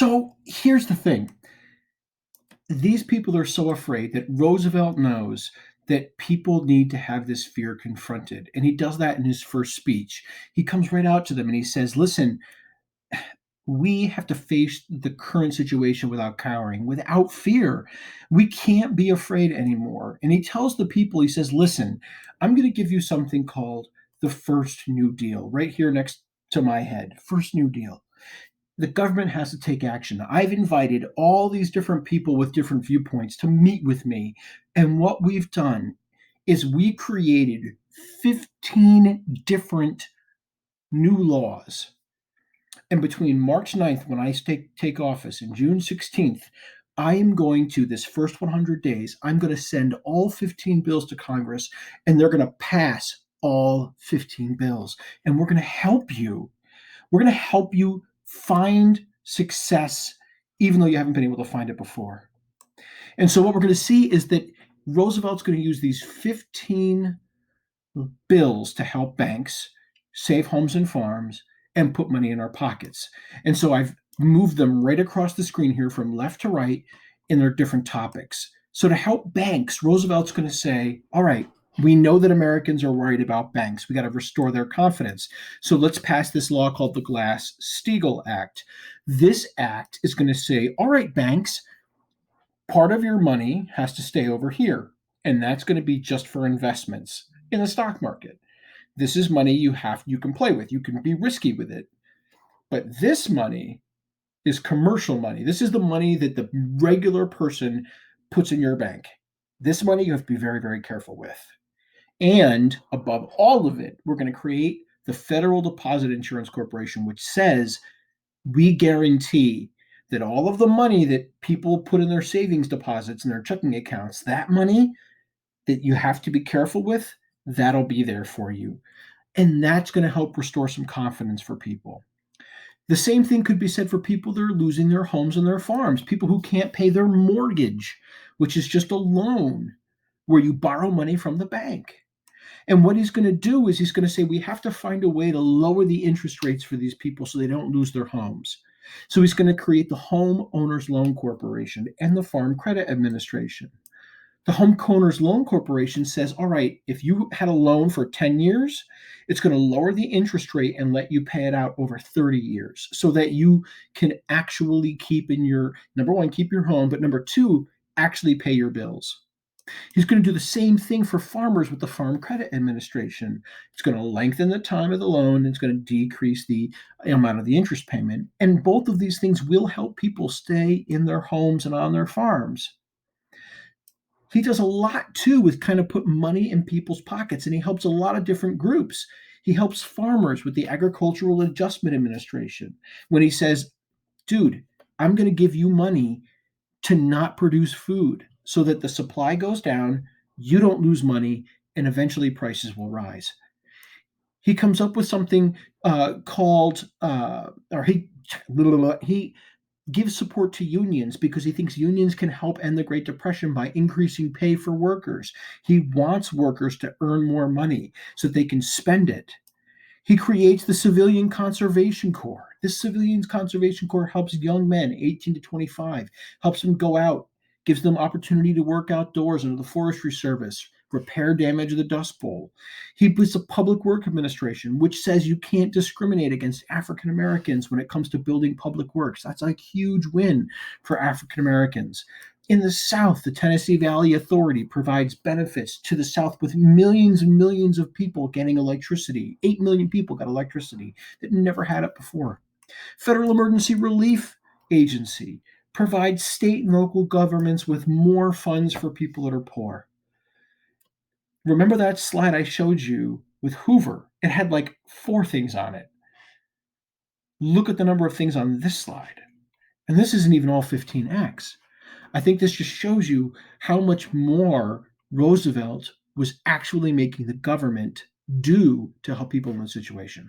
So here's the thing. These people are so afraid that Roosevelt knows that people need to have this fear confronted. And he does that in his first speech. He comes right out to them and he says, listen, we have to face the current situation without cowering, without fear. We can't be afraid anymore. And he tells the people, he says, listen, I'm going to give you something called the First New Deal right here next to my head. First New Deal. The government has to take action. I've invited all these different people with different viewpoints to meet with me. And what we've done is we created 15 different new laws. And between March 9th, when I take office, and June 16th, I am going to, this first 100 days, I'm going to send all 15 bills to Congress, and they're going to pass all 15 bills. And we're going to help you. We're going to help you find success, even though you haven't been able to find it before. And so, what we're going to see is that Roosevelt's going to use these 15 bills to help banks save homes and farms and put money in our pockets. And so I've moved them right across the screen here from left to right in their different topics. So to help banks, Roosevelt's going to say, all right, we know that Americans are worried about banks. We got to restore their confidence. So let's pass this law called the Glass-Steagall Act. This act is going to say, all right, banks, part of your money has to stay over here, and that's going to be just for investments in the stock market. This is money you can play with. You can be risky with it. But this money is commercial money. This is the money that the regular person puts in your bank. This money you have to be very, very careful with. And above all of it, we're going to create the Federal Deposit Insurance Corporation, which says we guarantee that all of the money that people put in their savings deposits and their checking accounts, that money that you have to be careful with, that'll be there for you. And that's going to help restore some confidence for people. The same thing could be said for people that are losing their homes and their farms, people who can't pay their mortgage, which is just a loan where you borrow money from the bank. And what he's going to do is he's going to say we have to find a way to lower the interest rates for these people so they don't lose their homes. So he's going to create the Homeowners Loan Corporation and the Farm Credit Administration. The Homeowners Loan Corporation says, all right, if you had a loan for 10 years, it's going to lower the interest rate and let you pay it out over 30 years so that you can actually keep in your, number one, keep your home, but number two, actually pay your bills. He's going to do the same thing for farmers with the Farm Credit Administration. It's going to lengthen the time of the loan. It's going to decrease the amount of the interest payment. And both of these things will help people stay in their homes and on their farms. He does a lot too with kind of put money in people's pockets, and he helps a lot of different groups. He helps farmers with the Agricultural Adjustment Administration when he says, dude, I'm going to give you money to not produce food so that the supply goes down, you don't lose money, and eventually prices will rise. He comes up with something called, or he gives support to unions because he thinks unions can help end the Great Depression by increasing pay for workers. He wants workers to earn more money so that they can spend it. He creates the Civilian Conservation Corps. This Civilian Conservation Corps helps young men, 18 to 25, helps them go out, gives them opportunity to work outdoors under the Forestry Service, repair damage of the Dust Bowl. He puts a Public Work Administration, which says you can't discriminate against African Americans when it comes to building public works. That's a huge win for African Americans. In the South, the Tennessee Valley Authority provides benefits to the South with millions and millions of people getting electricity. 8 million people got electricity that never had it before. Federal Emergency Relief Agency provides state and local governments with more funds for people that are poor. Remember that slide I showed you with Hoover? It had like 4 things on it. Look at the number of things on this slide. And this isn't even all 15X. I think this just shows you how much more Roosevelt was actually making the government do to help people in the situation.